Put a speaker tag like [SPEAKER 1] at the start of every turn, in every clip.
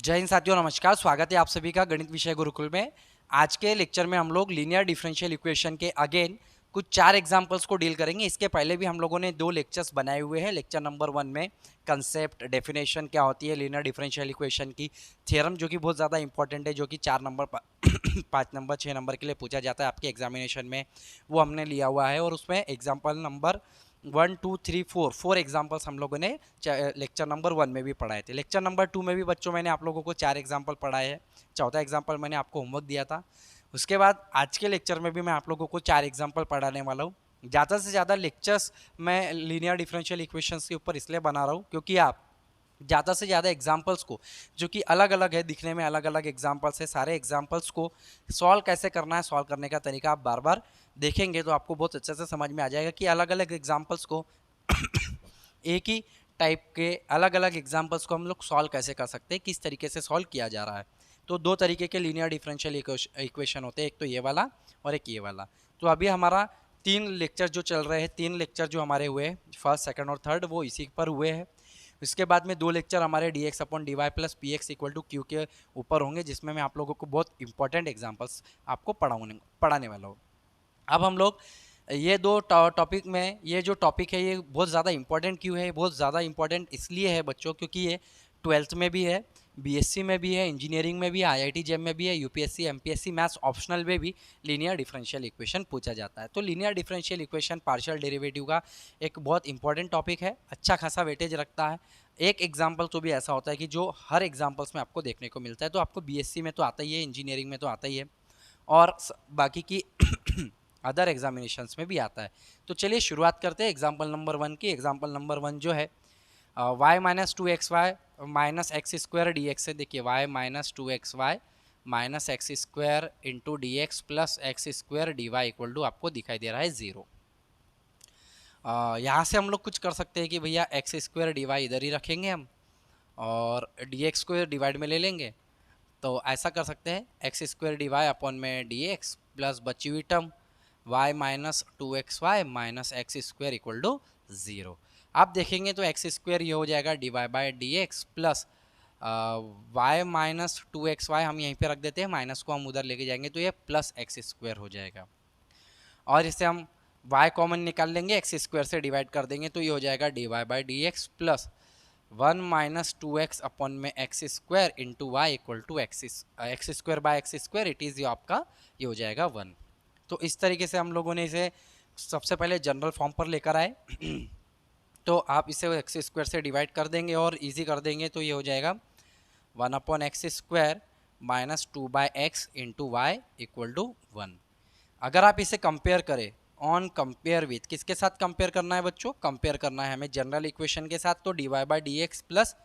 [SPEAKER 1] जय हिंद साथियों, नमस्कार। स्वागत है आप सभी का गणित विषय गुरुकुल में। आज के लेक्चर में हम लोग लीनियर डिफरेंशियल इक्वेशन के अगेन कुछ 4 एग्जांपल्स को डील करेंगे। इसके पहले भी हम लोगों ने 2 लेक्चर्स बनाए हुए हैं। लेक्चर नंबर 1 में कंसेप्ट डेफिनेशन क्या होती है लीनियर डिफरेंशियल इक्वेशन की, थ्योरम जो कि बहुत ज़्यादा इंपॉर्टेंट है, जो कि 4 नंबर 5 नंबर 6 नंबर के लिए पूछा जाता है आपके एग्जामिनेशन में, वो हमने लिया हुआ है। और उसमें एग्जाम्पल नंबर 1 2 3 4 एग्जाम्पल्स हम लोगों ने लेक्चर नंबर 1 में भी पढ़ाए थे। लेक्चर नंबर 2 में भी बच्चों मैंने आप लोगों को 4 एग्जाम्पल पढ़ाए हैं। चौथा एग्जाम्पल मैंने आपको होमवर्क दिया था। उसके बाद आज के लेक्चर में भी मैं आप लोगों को 4 एग्जाम्पल पढ़ाने वाला हूँ। ज़्यादा से ज़्यादा लेक्चर्स मैं लीनियर डिफरेंशियल इक्वेशंस के ऊपर इसलिए बना रहा हूँ क्योंकि आप ज़्यादा से ज़्यादा एग्जाम्पल्स को, जो कि अलग अलग है, दिखने में अलग अलग एग्जाम्पल्स है, सारे एग्जाम्पल्स को सॉल्व कैसे करना है, सॉल्व करने का तरीका आप बार बार देखेंगे तो आपको बहुत अच्छे से समझ में आ जाएगा कि अलग अलग एग्जाम्पल्स को एक ही टाइप के अलग अलग एग्जाम्पल्स को हम लोग सॉल्व कैसे कर सकते हैं, किस तरीके से सॉल्व किया जा रहा है। तो 2 तरीके के लीनियर डिफरेंशियल इक्वेशन होते हैं, एक तो ये वाला और एक ये वाला। तो अभी हमारा 3 लेक्चर जो चल रहे हैं, 3 लेक्चर जो हमारे हुए फर्स्ट सेकंड और थर्ड, वो इसी पर हुए हैं। इसके बाद में 2 लेक्चर हमारे dx upon dy plus p x equal to q के ऊपर होंगे, जिसमें मैं आप लोगों को बहुत इंपॉर्टेंट एग्जाम्पल्स आपको पढ़ाने वाला हूँ। अब हम लोग ये 2 टॉपिक में, ये जो टॉपिक है ये बहुत ज़्यादा इंपॉर्टेंट क्यों है, बहुत ज़्यादा इंपॉर्टेंट इसलिए है बच्चों क्योंकि ये 12th में भी है, बीएससी में भी है, इंजीनियरिंग में भी है, आईआईटी जेम में भी है, यूपीएससी एमपीएससी मैथ्स ऑप्शनल में भी लीनियर डिफरेंशियल इक्वेशन पूछा जाता है। तो linear differential equation partial derivative का एक बहुत इंपॉर्टेंट टॉपिक है, अच्छा खासा वेटेज रखता है। एक एग्जाम्पल तो भी ऐसा होता है कि जो हर एग्जाम्पल्स में आपको देखने को मिलता है। तो आपको बीएससी में तो आता ही है, इंजीनियरिंग में तो आता ही है, और बाकी की अदर एग्जामिनेशंस में भी आता है। तो चलिए शुरुआत करते हैं एग्जाम्पल नंबर 1 की। एग्जाम्पल नंबर 1 जो है y minus 2xy minus x square D x है। देखिए y minus 2xy minus x square into d x plus x square d y equal to आपको दिखाई दे रहा है 0। यहाँ से हम लोग कुछ कर सकते हैं कि भैया एक्स स्क्वायर डी वाई इधर ही रखेंगे हम, और डी एक्स को डिवाइड में ले लेंगे। तो ऐसा कर सकते हैं x square d y upon में डी एक्स प्लस बची हुई term y minus 2xy minus x square equal to 0। आप देखेंगे तो एक्स स्क्वायर ये हो जाएगा D Y by D x plus y minus 2xy हम यहीं पे रख देते हैं, माइनस को हम उधर लेके जाएंगे तो ये प्लस एक्स स्क्वायर हो जाएगा। और इसे हम y कॉमन निकाल लेंगे, एक्स स्क्वायर से डिवाइड कर देंगे तो ये हो जाएगा D Y by D x plus 1 minus 2x upon में x square into Y equal to X square by x square, it is आपका ये हो जाएगा 1। तो इस तरीके से हम लोगों ने इसे सबसे पहले जनरल फॉर्म पर लेकर आए। तो आप इसे एक्स स्क्वायर से डिवाइड कर देंगे और इजी कर देंगे तो ये हो जाएगा 1 upon x square minus 2 by x into Y equal to 1। अगर आप इसे कंपेयर करें ऑन कंपेयर विथ, किसके साथ कंपेयर करना है बच्चों, कंपेयर करना है हमें जनरल इक्वेशन के साथ। तो d Y by D x plus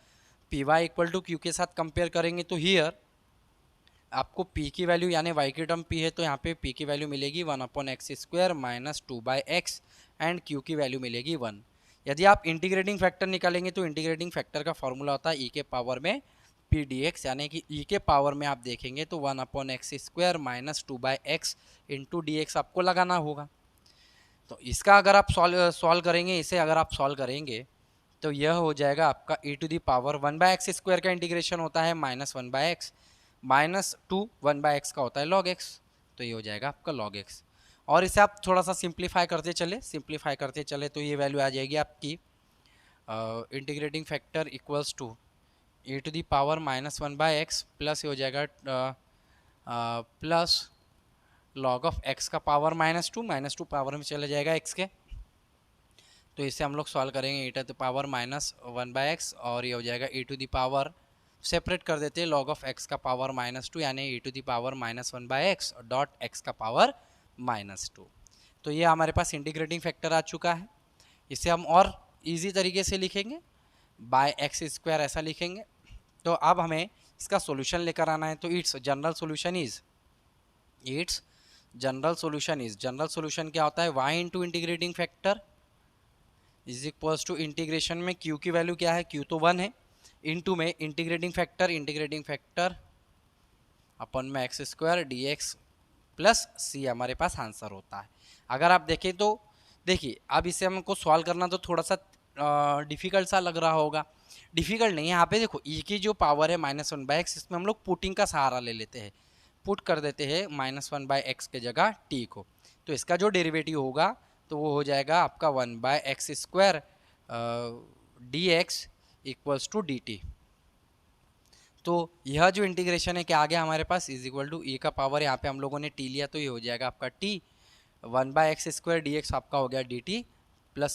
[SPEAKER 1] p y equal to q के साथ कंपेयर करेंगे तो हियर आपको p की वैल्यू यानी y की टर्म p है तो यहाँ पे p की वैल्यू मिलेगी 1 upon x square minus 2 by x and q की वैल्यू मिलेगी 1। यदि आप इंटीग्रेटिंग फैक्टर निकालेंगे तो इंटीग्रेटिंग फैक्टर का फॉर्मूला होता है e के पावर में p dx, यानी कि e के पावर में आप देखेंगे तो 1 upon x square minus 2 by x into d x आपको लगाना होगा। तो इसका अगर आप सॉल्व करेंगे, इसे अगर आप सॉल्व करेंगे तो यह हो जाएगा आपका e to the power 1 by x square का इंटीग्रेशन होता है minus 1 by x minus 2 1 by x का होता है लॉग एक्स, तो ये हो जाएगा आपका लॉग एक्स। और इसे आप थोड़ा सा सिंप्लीफाई करते चले तो ये वैल्यू आ जाएगी आपकी integrating factor equals to e to the power minus 1 by x plus ये हो जाएगा प्लस लॉग ऑफ एक्स का पावर माइनस टू पावर में चला जाएगा एक्स के। तो इसे हम लोग सॉल्व करेंगे e to the power minus 1 by x और ये हो जाएगा e to the power, separate कर देते हैं, लॉग ऑफ एक्स का पावर -2 यानी e to the power -1 by x dot x का पावर -2। तो ये हमारे पास इंटीग्रेटिंग फैक्टर आ चुका है। इसे हम और इजी तरीके से लिखेंगे, बाय एक्स स्क्वायर ऐसा लिखेंगे। तो अब हमें इसका सॉल्यूशन लेकर आना है। तो जनरल सोल्यूशन क्या होता है, y into integrating factor is equals to integration में q की वैल्यू क्या है, q तो 1 है, इनटू में इंटीग्रेटिंग फैक्टर अपन में x square D x plus C हमारे पास आंसर होता है। अगर आप देखें तो देखिए अब इसे हमको सॉल्व करना तो थोड़ा सा डिफिकल्ट सा लग रहा होगा, डिफिकल्ट नहीं है। यहाँ पे देखो ई की जो पावर है -1/x, इसमें हम लोग पुटिंग का सहारा ले लेते हैं, पुट कर देते हैं -1/x के जगह t को, तो इसका जो डेरिवेटिव होगा तो वो हो जाएगा आपका 1/x² dx equals to dt। तो यह जो इंटीग्रेशन है क्या आ गया हमारे पास, इज इक्वल टू ई का पावर, यहाँ पे हम लोगों ने t लिया तो ये हो जाएगा आपका t, 1/x² dx आपका हो गया dt प्लस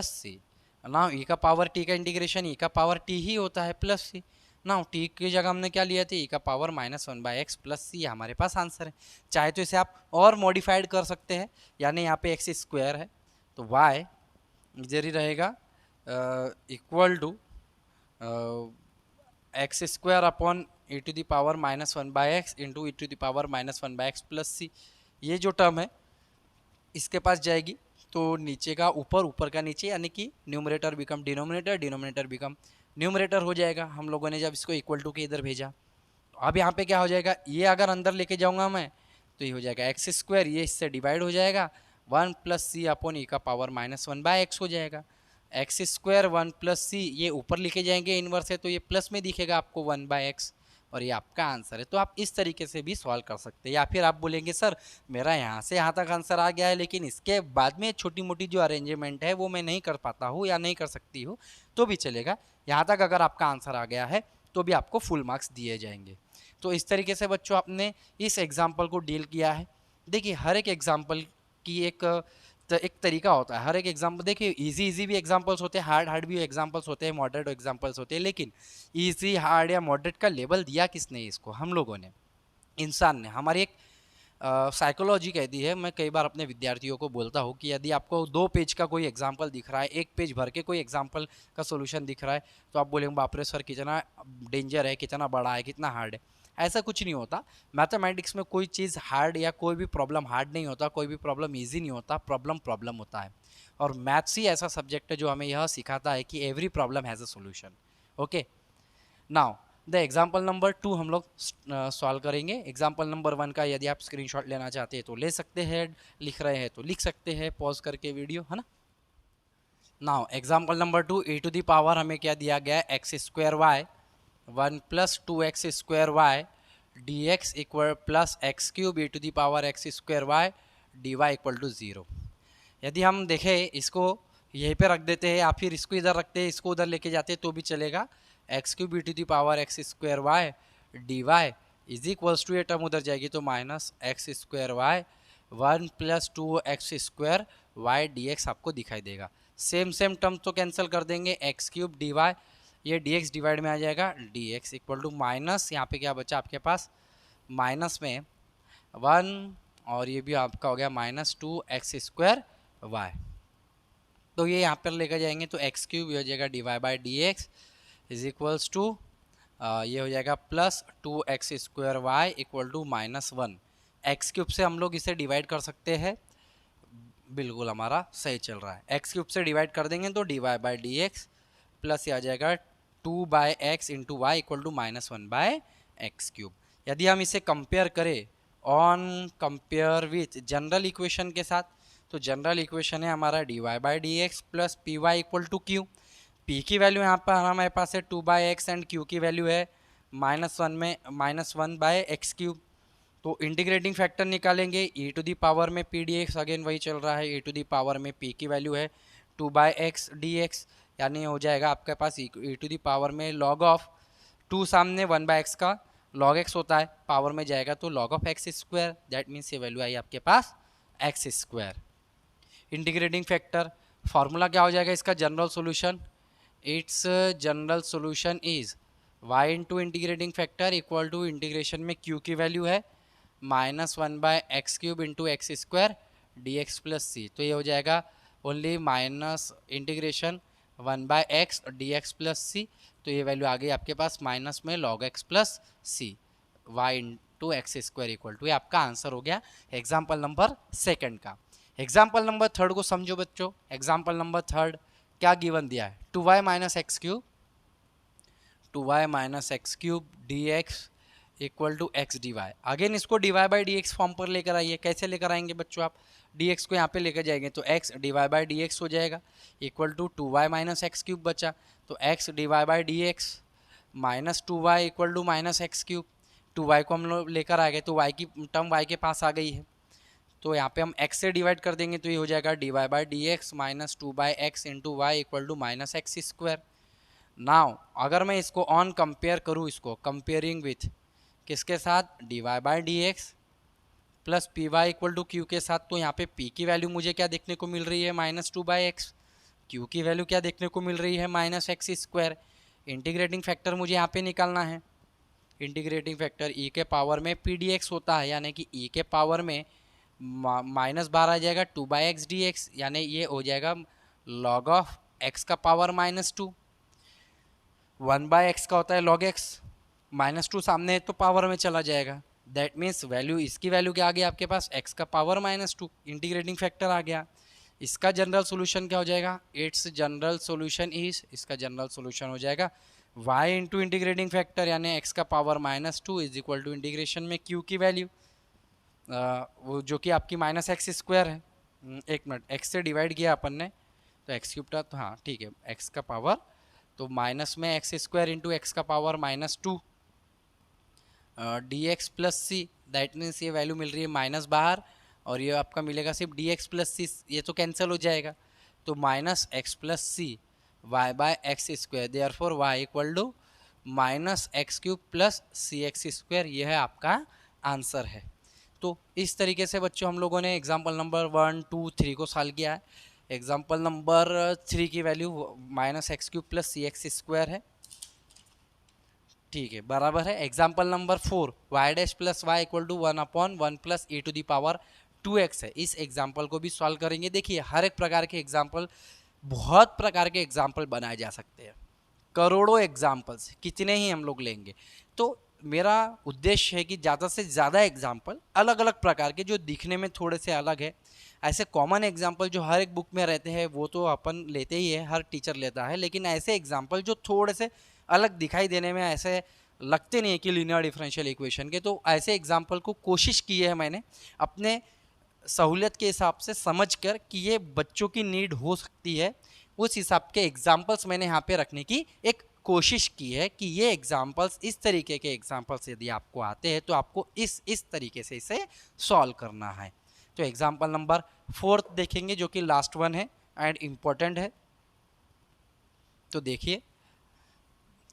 [SPEAKER 1] सी। नाउ ई का पावर t का इंटीग्रेशन ई का पावर t ही होता है प्लस सी। नाउ t की जगह हमने क्या लिया था, ई का पावर -1/x प्लस सी, हमारे पास आंसर है। चाहे तो इसे आप और मॉडिफाइड कर सकते हैं, यानी यहाँ पे x² है तो y इधर ही रहेगा equal to x² upon e to the power -1/x into e to the power -1/x plus C. ये जो टर्म है इसके पास जाएगी तो नीचे का ऊपर, ऊपर का नीचे, यानी कि numerator become denominator, denominator become numerator हो जाएगा। हम लोगों ने जब इसको इक्वल टू के इधर भेजा, तो अब यहाँ पे क्या हो जाएगा, ये अगर अंदर लेके जाऊँगा मैं तो ये हो जाएगा x², ये इससे डिवाइड हो जाएगा 1 प्लस सी अपॉन ई का पावर -1/x हो जाएगा। x² 1 प्लस सी, ये ऊपर लिखे जाएंगे इनवर्स है तो ये प्लस में दिखेगा आपको 1/x, और ये आपका आंसर है। तो आप इस तरीके से भी सॉल्व कर सकते हैं। या फिर आप बोलेंगे सर मेरा यहाँ से यहाँ तक आंसर आ गया है, लेकिन इसके बाद में छोटी मोटी जो अरेंजमेंट है वो मैं नहीं कर पाता हूँ या नहीं कर सकती हूँ, तो भी चलेगा। यहाँ तक अगर आपका आंसर आ गया है तो भी आपको फुल मार्क्स दिए जाएंगे। तो इस तरीके से बच्चों आपने इस एग्जाम्पल को डील किया है। देखिए हर एक एग्जाम्पल की एक तरीका होता है। हर एक एग्जाम्पल, देखिए इजी भी एग्जाम्पल्स होते हैं, हार्ड भी एग्जाम्पल्स होते हैं, मॉडरेट एग्जाम्पल्स होते हैं, लेकिन इजी, हार्ड या मॉडरेट का लेवल दिया किसने इसको, हम लोगों ने, इंसान ने। हमारी एक साइकोलॉजी कहती है, मैं कई बार अपने विद्यार्थियों को बोलता हूँ कि यदि आपको 2 पेज का कोई एग्जाम्पल दिख रहा है, 1 पेज भर के कोई एग्जाम्पल का सोल्यूशन दिख रहा है, तो आप बोलेंगे बाप रे सर कितना डेंजर है, कितना बड़ा है, कितना हार्ड है। ऐसा कुछ नहीं होता। मैथमेटिक्स में कोई चीज़ हार्ड या कोई भी प्रॉब्लम हार्ड नहीं होता, कोई भी प्रॉब्लम ईजी नहीं होता, प्रॉब्लम होता है। और मैथ्स ही ऐसा सब्जेक्ट है जो हमें यह सिखाता है कि every problem has a solution. Okay, now the example number 2 हम लोग सॉल्व करेंगे। एग्जाम्पल नंबर 1 का यदि आप स्क्रीनशॉट लेना चाहते हैं तो ले सकते हैं, लिख रहे हैं तो लिख सकते हैं पॉज करके वीडियो, है ना। Now example number 2, e to the power हमें क्या दिया गया है, x² y 1 plus 2x² y dx equal plus x³ e to the power x² y dy equal to 0। यदि हम देखें इसको यहीं पे रख देते हैं या फिर इसको इधर रखते हैं, इसको उधर लेके जाते हैं तो भी चलेगा। x³ e to the power x² y dy is equals to, ये टर्म उधर जाएगी तो -x² y 1 plus 2x² y dx आपको दिखाई देगा। सेम टर्म तो कैंसिल कर देंगे, x³ dy, ये dx डिवाइड में आ जाएगा, dx इक्वल टू माइनस, यहाँ पे क्या बचा आपके पास, माइनस में 1 और ये भी आपका हो गया -2x² y। तो ये यहाँ पर लेकर जाएंगे तो x³ हो जाएगा dy/dx इज इक्वल्स टू ये हो जाएगा plus 2x² y equal to -1। x³ से हम लोग इसे डिवाइड कर सकते हैं, बिल्कुल हमारा सही चल रहा है। x³ से डिवाइड कर देंगे तो dy/dx प्लस ये आ जाएगा 2/x into Y equal to -1/x³। यदि हम इसे कंपेयर करें on compare with general equation के साथ, तो जनरल इक्वेशन है हमारा dy/dx plus py equal to q। p की वैल्यू यहाँ पर हमारे पास है 2/x एंड q की वैल्यू है -1/x³। तो इंटीग्रेटिंग फैक्टर निकालेंगे, e टू दी पावर में p dx, अगेन वही चल रहा है, e टू दी पावर में p की वैल्यू है 2/x dx, यानी हो जाएगा आपके पास e टू दी पावर में log ऑफ 2 सामने 1/x का log x होता है, पावर में जाएगा तो log of x², that means ये वैल्यू आई आपके पास x²। इंटीग्रेटिंग फैक्टर फार्मूला क्या हो जाएगा इसका, general solution, it's general solution is y into integrating factor equal to integration में q की वैल्यू है -1/x³ into x² dx plus C. तो ये हो जाएगा only minus integration 1/x dx plus C, तो ये वैल्यू आ गई आपके पास माइनस में log x plus C y into x² equal to, ये आपका आंसर हो गया एग्जाम्पल नंबर 2 का। एग्जाम्पल नंबर 3 को समझो बच्चों। एग्जाम्पल नंबर 3 क्या गिवन दिया है, 2y - x³ dx equal to X D Y. Again इसको D Y by D X form पर लेकर आइए। कैसे लेकर आएंगे बच्चों आप? डी एक्स को यहाँ पे लेकर जाएंगे तो x D Y by D x हो जाएगा equal to 2y minus x cube बचा, तो x D Y by D x minus 2y equal to minus x cube. 2y को हम लोग लेकर आ गए तो y की टर्म y के पास आ गई है, तो यहाँ पे हम x से डिवाइड कर देंगे तो ये हो जाएगा D Y by D x minus 2/x into Y equal to minus x square. Now अगर मैं इसको ऑन कंपेयर करूँ, इसको कंपेयरिंग विथ किसके साथ? D Y by D x plus p y equal to q के साथ, तो यहाँ पे p की वैल्यू मुझे क्या देखने को मिल रही है? Minus 2/x। q की वैल्यू क्या देखने को मिल रही है? Minus x square. Integrating factor मुझे यहाँ पे निकालना है। इंटीग्रेटिंग फैक्टर e के पावर में पी डी एक्स होता है, यानी कि e के पावर में माइनस 12 आ जाएगा 2/x dx, यानी ये हो जाएगा log ऑफ x का पावर -2। 1/x का होता है log x, -2 सामने है तो पावर में चला जाएगा। दैट मीन्स वैल्यू, इसकी वैल्यू क्या आ गया आपके पास? x का पावर -2, इंटीग्रेटिंग फैक्टर आ गया। इसका जनरल सोल्यूशन क्या हो जाएगा? इट्स जनरल सोल्यूशन इज, इसका जनरल सोल्यूशन हो जाएगा y इंटू इंटीग्रेटिंग फैक्टर यानी x का power -2 is equal to integration में q की वैल्यू वो जो कि आपकी माइनस एक्स स्क्वायर है। एक मिनट, x से डिवाइड किया अपन ने तो एक्स क्यूब था, तो हाँ ठीक है, x का पावर तो माइनस में एक्स स्क्वायर इंटू एक्स का power -2 d x plus c. That means ये वैल्यू मिल रही है माइनस बाहर और ये आपका मिलेगा सिर्फ डी एक्स प्लस सी, ये तो कैंसिल हो जाएगा, तो minus x plus c y by x square, therefore y equal to minus x cube plus C x square. ये है आपका आंसर है। तो इस तरीके से बच्चों हम लोगों ने एग्जाम्पल नंबर 1, 2, 3 को सॉल्व किया है। एग्जाम्पल नंबर 3 की value minus x cube plus सी एक्स स्क्वायर है, ठीक है, बराबर है। Example number 4 Y dash plus Y equal to 1/1 plus A to the power 2x है। इस एग्जाम्पल को भी सॉल्व करेंगे। देखिए हर एक प्रकार के एग्जाम्पल, बहुत प्रकार के एग्जाम्पल बनाए जा सकते हैं, करोड़ों एग्जाम्पल्स, कितने ही हम लोग लेंगे। तो मेरा उद्देश्य है कि ज़्यादा से ज़्यादा एग्जाम्पल अलग अलग प्रकार के जो दिखने में थोड़े से अलग है, ऐसे कॉमन एग्जाम्पल जो हर एक बुक में रहते हैं वो तो अपन लेते ही है, हर टीचर लेता है, लेकिन ऐसे एग्जाम्पल जो थोड़े से अलग दिखाई देने में ऐसे लगते नहीं है कि लीनियर डिफरेंशियल इक्वेशन के, तो ऐसे एग्जाम्पल को कोशिश की है मैंने अपने सहूलियत के हिसाब से समझकर कि ये बच्चों की नीड हो सकती है, उस हिसाब के एग्जाम्पल्स मैंने यहाँ पे रखने की एक कोशिश की है कि ये एग्जाम्पल्स, इस तरीके के एग्जाम्पल्स यदि आपको आते हैं तो आपको इस तरीके से इसे सॉल्व करना है। तो एग्जाम्पल नंबर 4 देखेंगे जो कि लास्ट वन है एंड इम्पोर्टेंट है। तो देखिए,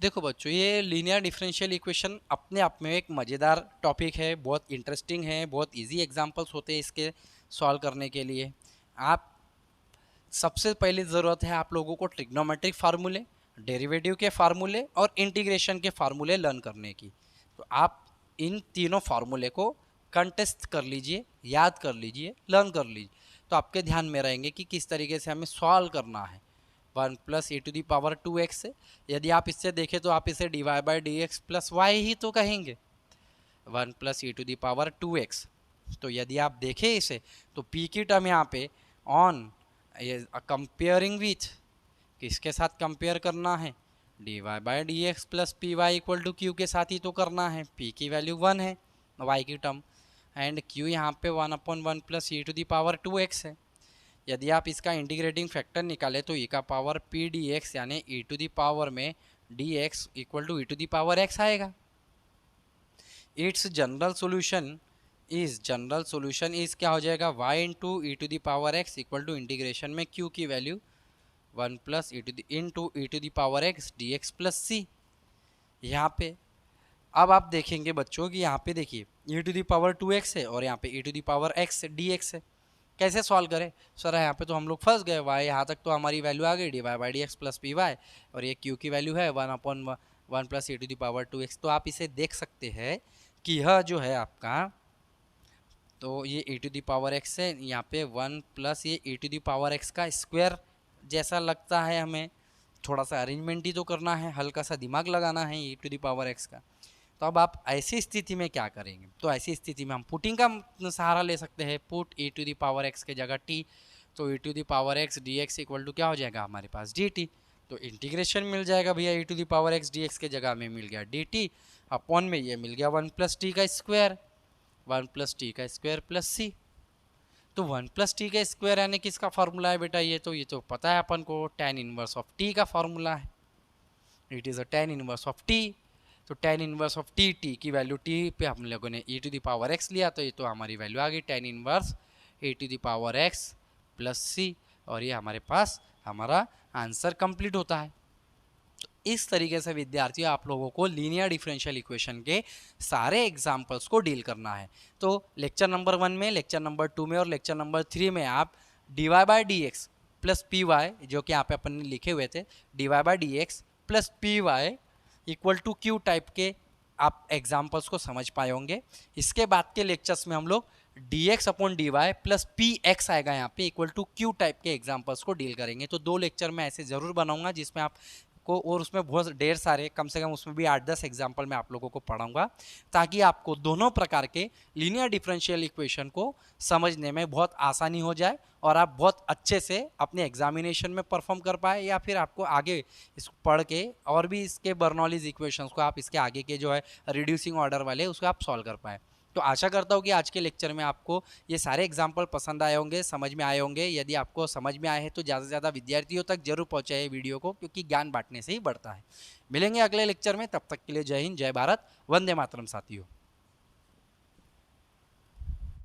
[SPEAKER 1] देखो बच्चों, ये लीनियर डिफरेंशियल इक्वेशन अपने आप में एक मज़ेदार टॉपिक है, बहुत इंटरेस्टिंग है, बहुत इजी एग्जांपल्स होते हैं इसके सॉल्व करने के लिए। आप सबसे पहले ज़रूरत है आप लोगों को ट्रिग्नोमेट्रिक फार्मूले, डेरिवेटिव के फार्मूले और इंटीग्रेशन के फार्मूले लर्न करने की। तो आप इन तीनों फार्मूले को कंटेस्ट कर लीजिए, याद कर लीजिए, लर्न कर लीजिए, तो आपके ध्यान में रहेंगे कि किस तरीके से हमें सॉल्व करना है। 1 plus A to the power 2x से, यदि आप इससे देखें तो आप इसे d Y by D x plus y ही तो कहेंगे, 1 plus A to the power 2x। तो यदि आप देखें इसे तो p की टर्म यहाँ पे ऑन कंपेयरिंग विथ किसके साथ कंपेयर करना है? D Y by D x plus p y equal to q के साथ ही तो करना है। p की वैल्यू 1 है y की टर्म, एंड q यहाँ पे 1/1 plus e to the power 2x है। यदि आप इसका इंटीग्रेटिंग फैक्टर निकालें तो e का पावर p dx यानी e टू दी पावर में dx equal to e to the power x आएगा। इट्स जनरल सोल्यूशन इज क्या हो जाएगा? y into E to the power x equal to integration में q की value 1 plus E to the power x dx plus C. यहाँ पे अब आप देखेंगे बच्चों कि यहाँ पे देखिए e to the power 2x है और यहाँ पे e to the power x dx है। कैसे सॉल्व करें सर? यहाँ पे तो हम लोग फंस गए, y यहाँ तक तो हमारी वैल्यू आ गई d Y by D x plus p y, और ये q की वैल्यू है 1/1 plus E to the power 2x। तो आप इसे देख सकते हैं कि यह जो है आपका, तो ये e to the power x है, यहाँ पे 1 प्लस ये e to the power x का स्क्वायर जैसा लगता है, हमें थोड़ा सा अरेंजमेंट ही तो करना है, हल्का सा दिमाग लगाना है e to the power x का। तो अब आप ऐसी स्थिति में क्या करेंगे? तो ऐसी स्थिति में हम पुटिंग का सहारा ले सकते हैं। Put e to the power x के जगह t, तो e to the power x dx equal to क्या हो जाएगा हमारे पास dt। तो इंटीग्रेशन मिल जाएगा भैया, e to the power x dx के जगह में मिल गया dt, अपॉन में ये मिल गया 1 प्लस टी का स्क्वायर, 1 प्लस टी का स्क्वायर प्लस सी। तो 1 प्लस टी का स्क्वायर यानी किसका फॉर्मूला है बेटा, ये तो पता है अपन को, tan इनवर्स ऑफ टी का फॉर्मूला है। It is a tan inverse of t. तो tan inverse of t, t की वैल्यू टी पे हम लोगों ने e to the power x लिया, तो ये तो हमारी वैल्यू आ गई tan inverse e to the power x plus C, और ये हमारे पास हमारा आंसर कंप्लीट होता है। तो इस तरीके से विद्यार्थियों आप लोगों को लीनियर डिफरेंशियल इक्वेशन के सारे एग्जाम्पल्स को डील करना है। तो लेक्चर नंबर 1 में, लेक्चर नंबर 2 में और लेक्चर नंबर 3 में आप dy by D x plus p y, जो कि यहाँ पे अपन ने लिखे हुए थे, dy by D x plus p y equal to q type के आप एग्जाम्पल्स को समझ पाए होंगे। इसके बाद के लेक्चर्स में हम लोग d x upon d y plus p x आएगा यहाँ पे इक्वल टू क्यू टाइप के एग्जाम्पल्स को डील करेंगे। तो 2 लेक्चर मैं ऐसे ज़रूर बनाऊंगा जिसमें आप को, और उसमें बहुत ढेर सारे, कम से कम उसमें भी 8-10 एग्जाम्पल मैं आप लोगों को पढ़ाऊंगा, ताकि आपको दोनों प्रकार के लीनियर डिफरेंशियल इक्वेशन को समझने में बहुत आसानी हो जाए और आप बहुत अच्छे से अपने एग्जामिनेशन में परफॉर्म कर पाए, या फिर आपको आगे इसको पढ़ के और भी इसके बर्नौलीज इक्वेशंस को आप इसके आगे के जो है रिड्यूसिंग ऑर्डर वाले उसको आप सॉल्व कर पाए। तो आशा करता हूँ कि आज के लेक्चर में आपको ये सारे एग्जाम्पल पसंद आए होंगे, समझ में आए होंगे। यदि आपको समझ में आए हैं तो ज़्यादा से ज़्यादा विद्यार्थियों तक जरूर पहुँचाए वीडियो को, क्योंकि ज्ञान बांटने से ही बढ़ता है। मिलेंगे अगले लेक्चर में, तब तक के लिए जय हिंद, जय भारत, वंदे मातरम साथियों।